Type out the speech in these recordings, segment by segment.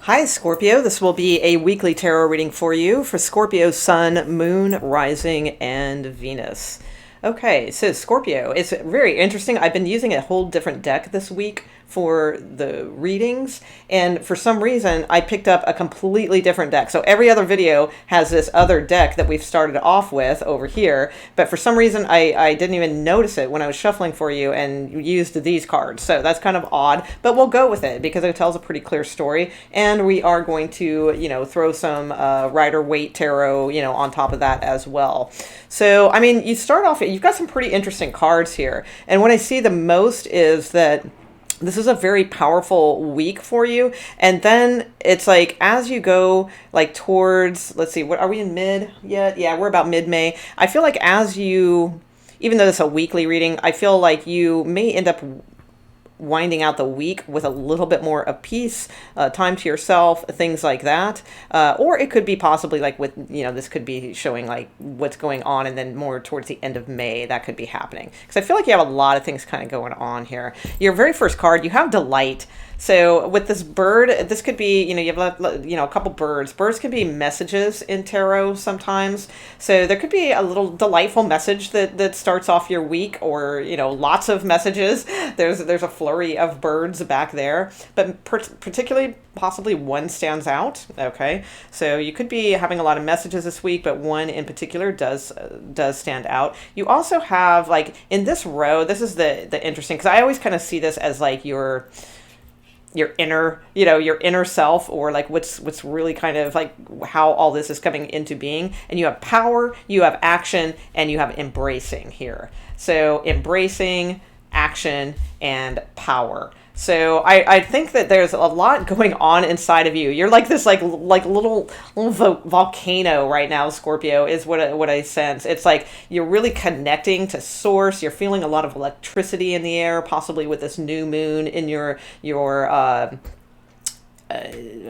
Hi, Scorpio. This will be a weekly tarot reading for you for Scorpio Sun, Moon, Rising, and Venus. Okay, so Scorpio, it's very interesting. I've been using a whole different deck this week for the readings, and for some reason I picked up a completely different deck. So every other video has this other deck that we've started off with over here, but for some reason I didn't even notice it when I was shuffling for you and used these cards. So that's kind of odd, but we'll go with it because it tells a pretty clear story, and we are going to, throw some Rider-Waite tarot, on top of that as well. So, I mean, you start off, you've got some pretty interesting cards here, and what I see the most is that this is a very powerful week for you. And then it's like, as you go like towards, let's see, what are we in mid yet? Yeah, we're about mid-May. I feel like even though it's a weekly reading, I feel like you may end up winding out the week with a little bit more of peace, time to yourself, things like that. Or it could be possibly like this could be showing like what's going on, and then more towards the end of May, that could be happening. Because I feel like you have a lot of things kind of going on here. Your very first card, you have Delight. So with this bird, this could be, you have, a couple birds. Birds can be messages in tarot sometimes. So there could be a little delightful message that starts off your week, or, lots of messages. There's a flurry of birds back there, but particularly possibly one stands out. Okay. So you could be having a lot of messages this week, but one in particular does stand out. You also have, like, in this row, this is the interesting, because I always kind of see this as like your inner, your inner self, or like what's really kind of like how all this is coming into being. And you have power, you have action, and you have embracing here. So embracing, action, and power. So I think that there's a lot going on inside of you. You're like this like little volcano right now, Scorpio, is what I sense. It's like you're really connecting to source. You're feeling a lot of electricity in the air, possibly with this new moon in your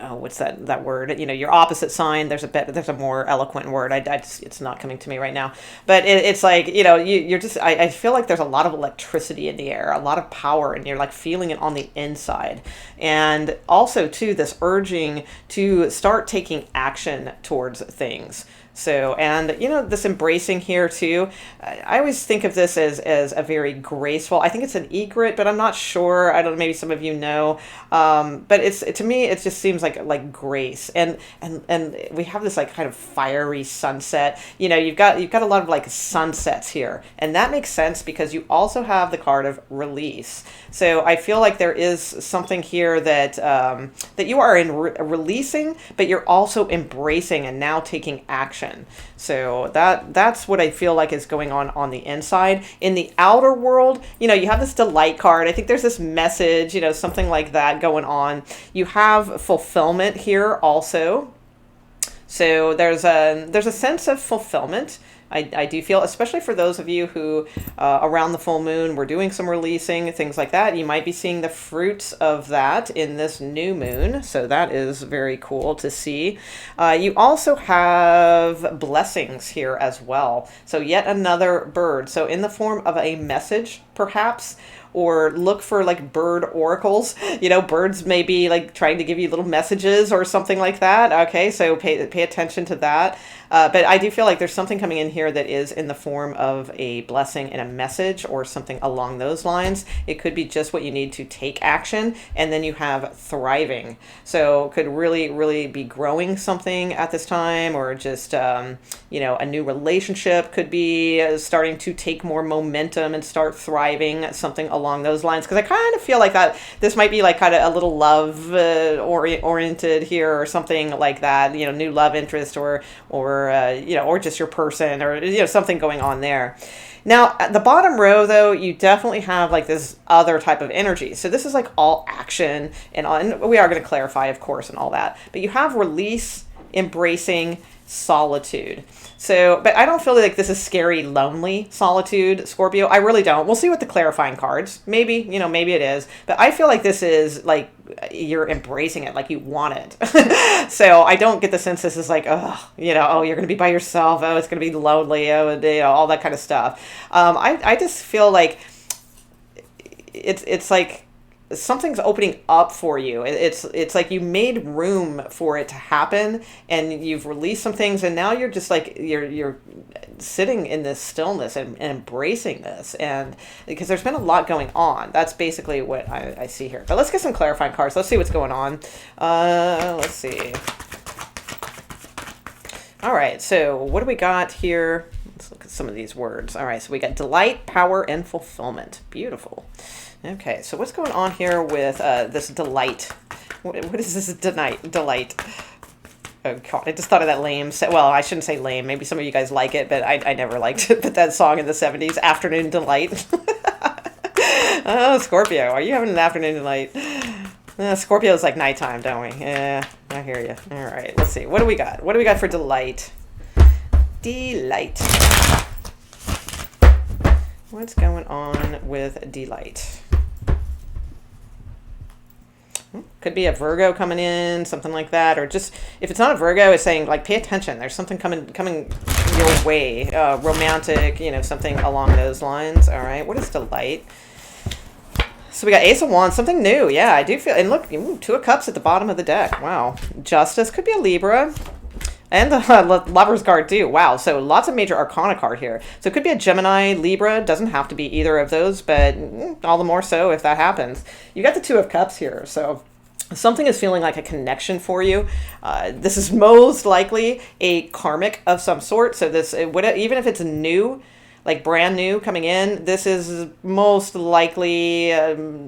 what's that word? Your opposite sign. There's a more eloquent word. It's not coming to me right now. But it's like, you're just, I feel like there's a lot of electricity in the air, a lot of power, and you're like feeling it on the inside. And also too, this urging to start taking action towards things. So, and this embracing here too, I always think of this as a very graceful, I think it's an egret, but I'm not sure. I don't know, maybe some of you know. But to me, it just seems like grace. And we have this like kind of fiery sunset. You've got a lot of like sunsets here. And that makes sense because you also have the card of release. So I feel like there is something here that you are releasing, but you're also embracing and now taking action. So that's what I feel like is going on the inside. In the outer world, you have this Delight card. I think there's this message, something like that going on. You have fulfillment here also. So there's a sense of fulfillment. I do feel, especially for those of you who around the full moon we're doing some releasing, things like that. You might be seeing the fruits of that in this new moon. So that is very cool to see. You also have blessings here as well. So yet another bird. So in the form of a message, perhaps, or look for like bird oracles. Birds may be like trying to give you little messages or something like that. Okay, so pay attention to that. But I do feel like there's something coming in here that is in the form of a blessing and a message or something along those lines. It could be just what you need to take action. And then you have thriving. So could really, really be growing something at this time, or just, a new relationship could be starting to take more momentum and start thriving, something along those lines. Because I kind of feel like that this might be like kind of a little love oriented here, or something like that, new love interest, or just your person, or, something going on there. Now, at the bottom row, though, you definitely have like this other type of energy. So this is like all action, and we are going to clarify, of course, and all that. But you have release, embracing, solitude. So, but I don't feel like this is scary, lonely solitude, Scorpio. I really don't. We'll see with the clarifying cards. Maybe, maybe it is. But I feel like this is like you're embracing it, like you want it. So I don't get the sense this is like, oh, you're going to be by yourself. Oh, it's going to be lonely. Oh, all that kind of stuff. I just feel like it's like something's opening up for you. It's like you made room for it to happen, and you've released some things, and now you're just like you're sitting in this stillness and embracing this, and because there's been a lot going on. That's basically what I see here. But let's get some clarifying cards. Let's see what's going on. Let's see. All right, so what do we got here? Let's look at some of these words. All right, so we got delight, power, and fulfillment. Beautiful. Okay, so what's going on here with this delight? What is this delight? Oh, God, I just thought of that lame. Well, I shouldn't say lame. Maybe some of you guys like it, but I never liked it. But that song in the 70s, Afternoon Delight. Oh, Scorpio, are you having an afternoon delight? Scorpio's like nighttime, don't we? Yeah, I hear you. All right, let's see. What do we got? What do we got for delight? Delight. What's going on with delight? Could be a Virgo coming in, something like that, or just if it's not a Virgo, it's saying like pay attention. There's something coming your way, romantic, something along those lines. All right, what is delight? So we got Ace of Wands, something new. Yeah, I do feel, and look, Two of Cups at the bottom of the deck. Wow, Justice could be a Libra. And the Lover's card too. Wow, so lots of major arcana card here. So it could be a Gemini, Libra. Doesn't have to be either of those, but all the more so if that happens. You got the Two of Cups here, so something is feeling like a connection for you. This is most likely a karmic of some sort. So this, even if it's new, like brand new coming in, this is most likely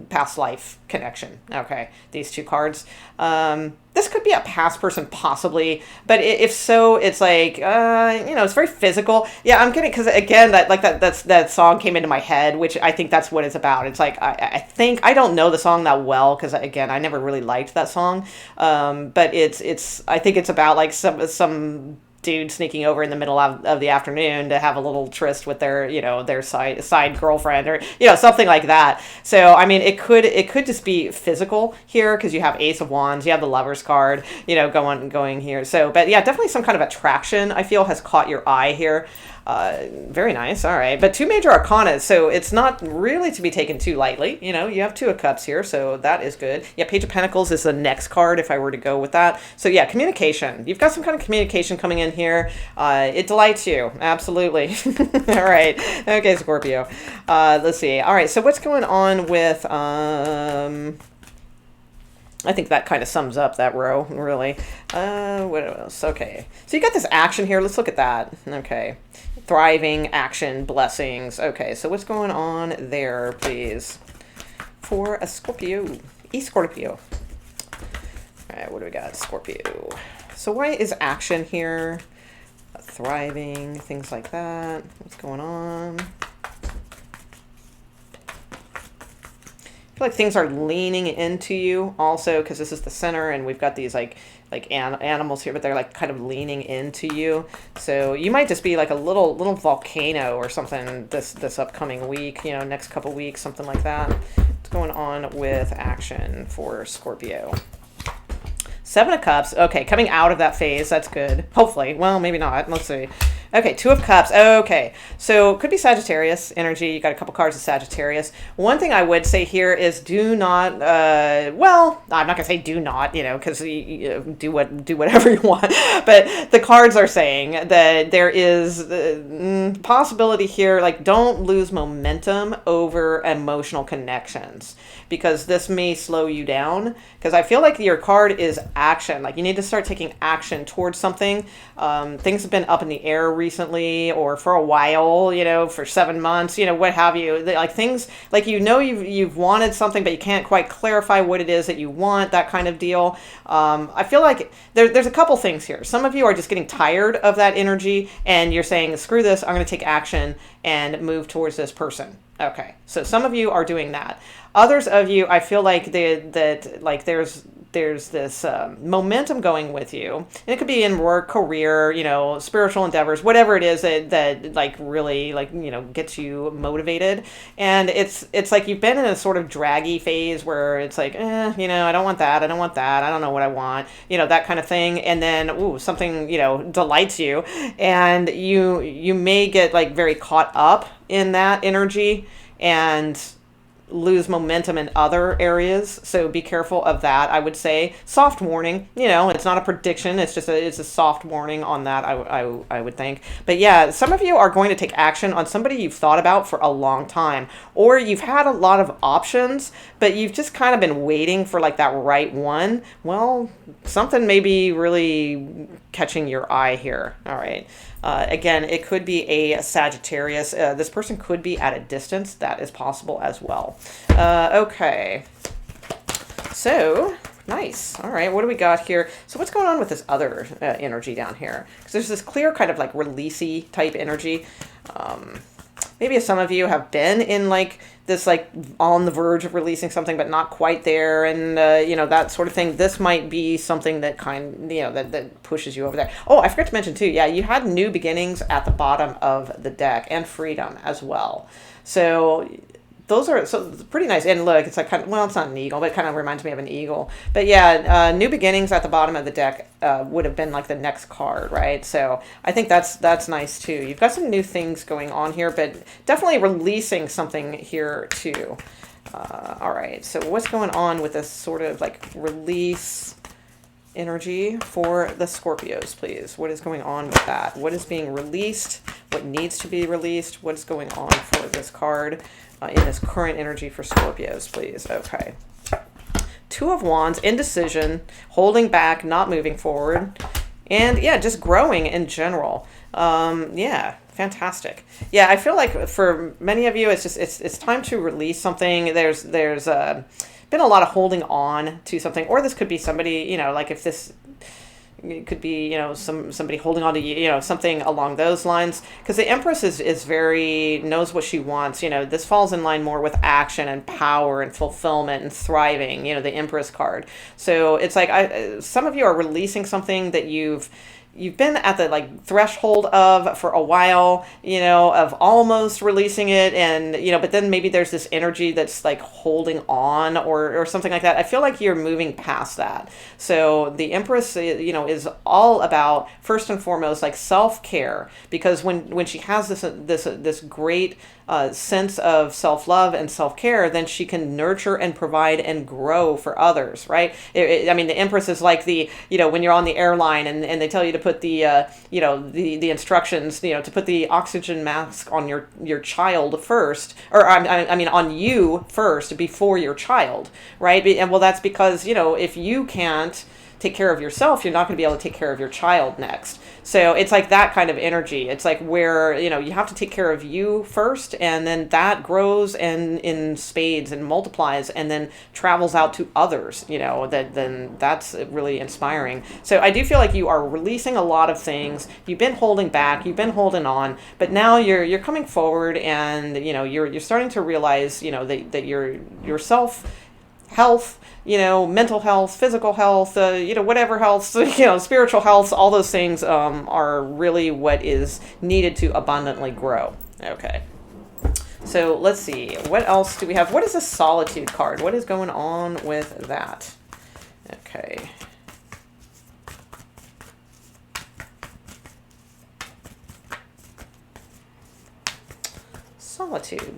past life connection. Okay, these two cards. This could be a past person possibly, but if so, it's like, it's very physical. Yeah, I'm kidding, because again, that song came into my head, which I think that's what it's about. It's like, I think, I don't know the song that well, because again, I never really liked that song. But I think it's about like some dude sneaking over in the middle of the afternoon to have a little tryst with their side girlfriend, or something like that. So I mean, it could just be physical here, because you have Ace of Wands, you have the Lover's card, going here. So, but yeah, definitely some kind of attraction I feel has caught your eye here. Very nice. All right. But two major arcana, so it's not really to be taken too lightly. You have Two of Cups here, so that is good. Yeah, Page of Pentacles is the next card if I were to go with that. So yeah, communication. You've got some kind of communication coming in here. It delights you. Absolutely. All right. Okay, Scorpio. Let's see. All right. So what's going on with, I think that kind of sums up that row, really. What else? Okay. So you got this action here. Let's look at that. Okay. Thriving, action, blessings. Okay, so what's going on there, please? For a Scorpio. Scorpio. All right, what do we got? Scorpio. So why is action here? Thriving, things like that. What's going on? I feel like things are leaning into you also, because this is the center and we've got these like animals here, but they're like kind of leaning into you. So you might just be like a little volcano or something this upcoming week, next couple weeks, something like that. What's going on with action for Scorpio? Seven of Cups. Okay, coming out of that phase. That's good. Hopefully. Well, maybe not. Let's see. Okay, Two of Cups. Okay, so could be Sagittarius energy. You got a couple cards of Sagittarius. One thing I would say here is do not, well, I'm not going to say do not, because do whatever you want. But the cards are saying that there is possibility here, like don't lose momentum over emotional connections, because this may slow you down, because I feel like your card is action. Like you need to start taking action towards something. Things have been up in the air recently, or for a while, for 7 months, what have you. Like things like, you've wanted something, but you can't quite clarify what it is that you want, that kind of deal. I feel like there's a couple things here. Some of you are just getting tired of that energy, and you're saying, screw this, I'm going to take action and move towards this person. Okay, so some of you are doing that. Others of you, I feel like there's this momentum going with you, and it could be in work, career, spiritual endeavors, whatever it is that like really gets you motivated. And it's like you've been in a sort of draggy phase where it's like, I don't want that, I don't know what I want, that kind of thing. And then something delights you, and you may get like very caught up in that energy, and lose momentum in other areas, so be careful of that. I would say soft warning. It's not a prediction. It's a soft warning on that. I would think. But yeah, some of you are going to take action on somebody you've thought about for a long time, or you've had a lot of options, but you've just kind of been waiting for like that right one. Well, something may be really catching your eye here. All right. Again, it could be a Sagittarius. This person could be at a distance. That is possible as well. Okay. So, nice. All right, what do we got here? So what's going on with this other energy down here? Because there's this clear kind of like releasey type energy. Maybe some of you have been in like this, like on the verge of releasing something, but not quite there, and that sort of thing. This might be something that that pushes you over there. Oh, I forgot to mention too. Yeah, you had new beginnings at the bottom of the deck and freedom as well. So those are pretty nice. And look, it's like it's not an eagle, but it kind of reminds me of an eagle. But yeah, new beginnings at the bottom of the deck would have been like the next card, right? So I think that's nice too. You've got some new things going on here, but definitely releasing something here too. All right, so what's going on with this sort of like release energy for the Scorpios, please? What is going on with that? What is being released? What needs to be released? What is going on for this card in this current energy for Scorpios, please? Okay. Two of Wands, indecision, holding back, not moving forward, and yeah, just growing in general. Yeah, fantastic. Yeah, I feel like for many of you, it's time to release something. There's been a lot of holding on to something, or this could be somebody, like if this it could be, somebody holding on to, something along those lines, because the Empress is very, knows what she wants. This falls in line more with action and power and fulfillment and thriving, the Empress card. So it's like, some of you are releasing something that you've been at the like threshold of for a while, of almost releasing it, and but then maybe there's this energy that's like holding on or something like that. I feel like you're moving past that. So the Empress, is all about first and foremost like self-care, because when she has this great sense of self-love and self-care, then she can nurture and provide and grow for others, right? I mean, the Empress is like the, when you're on the airline and they tell you to put the, the instructions, to put the oxygen mask on your child first, or I mean, on you first before your child, right? And well, that's because, if you can't take care of yourself, you're not going to be able to take care of your child next. So it's like that kind of energy. It's like where, you have to take care of you first, and then that grows and in spades and multiplies and then travels out to others, then that's really inspiring. So I do feel like you are releasing a lot of things. You've been holding back, you've been holding on, but now you're coming forward, and, you're starting to realize, that your self health, mental health, physical health, whatever health, spiritual health, all those things are really what is needed to abundantly grow. Okay. So let's see. What else do we have? What is a solitude card? What is going on with that? Okay. Solitude.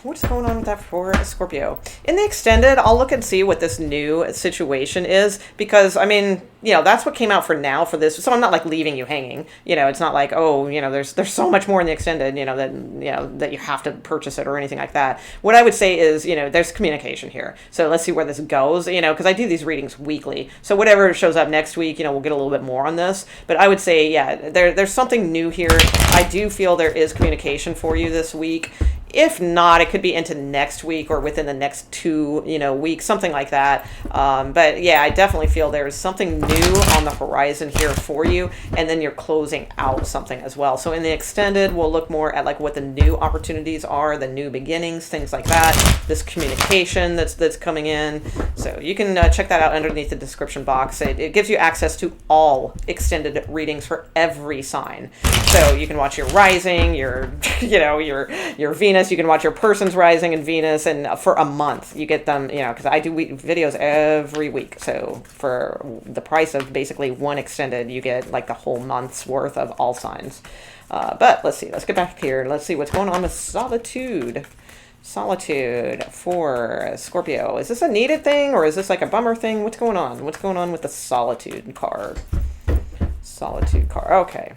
What's going on with that for Scorpio? In the extended, I'll look and see what this new situation is, because I mean, that's what came out for now for this. So I'm not like leaving you hanging. It's not like, oh, there's so much more in the extended, that you have to purchase it or anything like that. What I would say is, there's communication here. So let's see where this goes, because I do these readings weekly. So whatever shows up next week, we'll get a little bit more on this. But I would say, yeah, there's something new here. I do feel there is communication for you this week. If not, it could be into next week or within the next 2, weeks, something like that. But yeah, I definitely feel there is something new on the horizon here for you, and then you're closing out something as well. So in the extended, we'll look more at like what the new opportunities are, the new beginnings, things like that. This communication that's coming in. So you can check that out underneath the description box. It gives you access to all extended readings for every sign. So you can watch your rising, your your Venus. You can watch your person's rising in Venus, and for a month you get them, because I do videos every week. So for the price of basically one extended, you get like the whole month's worth of all signs. But let's see. Let's get back here. Let's see what's going on with solitude. Solitude for Scorpio. Is this a needed thing or is this like a bummer thing? What's going on? What's going on with the solitude card? Solitude card. Okay.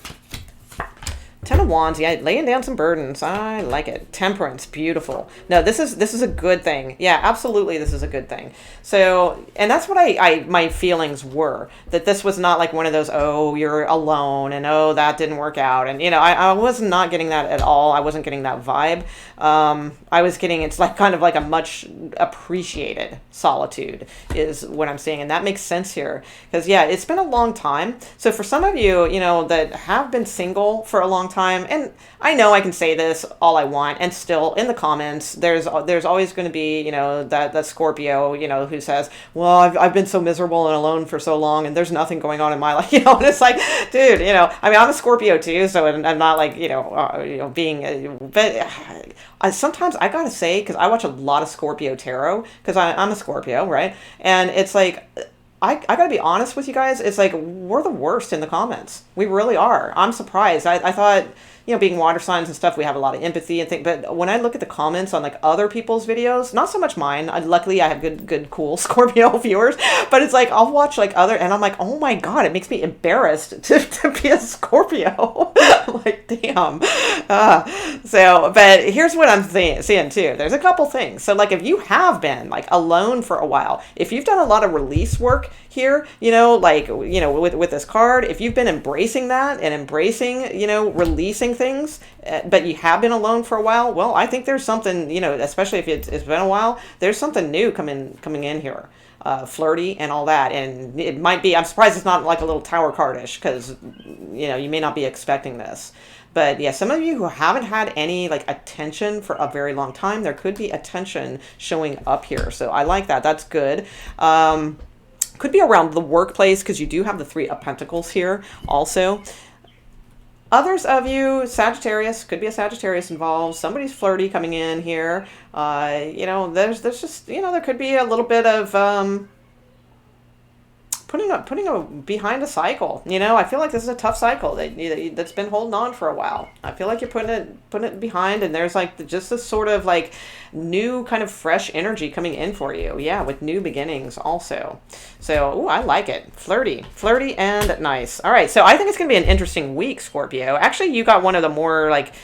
Ten of Wands, yeah, laying down some burdens. I like it. Temperance, beautiful. No, this is a good thing. Yeah, absolutely, this is a good thing. So, and that's what my feelings were, that this was not like one of those, oh, you're alone, and oh, that didn't work out, and I was not getting that at all. I wasn't getting that vibe. I was getting, it's like kind of like a much appreciated solitude is what I'm seeing, and that makes sense here, because yeah, it's been a long time. So for some of you, that have been single for a long time, and I know I can say this all I want, and still in the comments there's always going to be that Scorpio who says, well, I've been so miserable and alone for so long, and there's nothing going on in my life, and it's like, dude, I mean, I'm a Scorpio too, so I'm not like being but sometimes I gotta say, because I watch a lot of Scorpio tarot, because I'm a Scorpio, right? And it's like, I gotta be honest with you guys, it's like, we're the worst in the comments. We really are. I'm surprised. I thought, being water signs and stuff, we have a lot of empathy and things, but when I look at the comments on like other people's videos, not so much mine, luckily I have good, cool Scorpio viewers, but it's like, I'll watch like other, and I'm like, oh my God, it makes me embarrassed to be a Scorpio. Like, damn. So, but here's what I'm seeing too. There's a couple things. So like, if you have been like alone for a while, if you've done a lot of release work here, with this card, if you've been embracing that and embracing, releasing things, but you have been alone for a while, well, I think there's something, especially if it's been a while, there's something new coming in here. Flirty and all that, and it might be, I'm surprised it's not like a little tower cardish, because you may not be expecting this, but yeah, some of you who haven't had any like attention for a very long time, there could be attention showing up here, so I like that. That's good. Could be around the workplace, because you do have the Three of Pentacles here also. Others of you, Sagittarius, could be a Sagittarius involved. Somebody's flirty coming in here. There's just, there could be a little bit of putting a behind a cycle. I feel like this is a tough cycle that's been holding on for a while. I feel like you're putting it behind, and there's like just this sort of like new kind of fresh energy coming in for you. Yeah, with new beginnings also. So, ooh, I like it. Flirty and nice. All right, so I think it's going to be an interesting week, Scorpio. Actually, you got one of the more like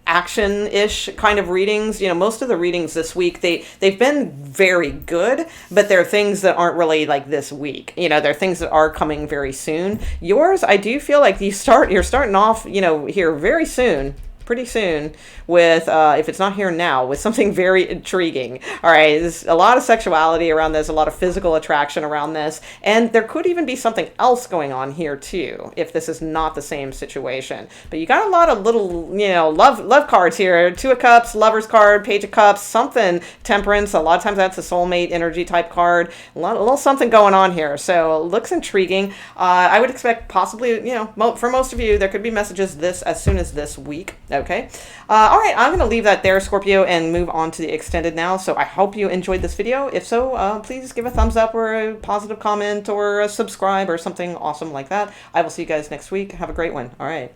action-ish kind of readings. Most of the readings this week, they've been very good, but there are things that aren't really like this week. There are things that are coming very soon. Yours, I do feel like you're starting off, here very soon, pretty soon, with if it's not here now, with something very intriguing. All right, there's a lot of sexuality around this, a lot of physical attraction around this, and there could even be something else going on here too, if this is not the same situation. But you got a lot of little, love cards here. Two of Cups, Lover's card, Page of Cups, something, Temperance. A lot of times that's a soulmate energy type card. A little something going on here. So it looks intriguing. I would expect possibly, for most of you, there could be messages as soon as this week. Okay. All right, I'm going to leave that there, Scorpio, and move on to the extended now. So I hope you enjoyed this video. If so, please give a thumbs up or a positive comment or a subscribe or something awesome like that. I will see you guys next week. Have a great one. All right.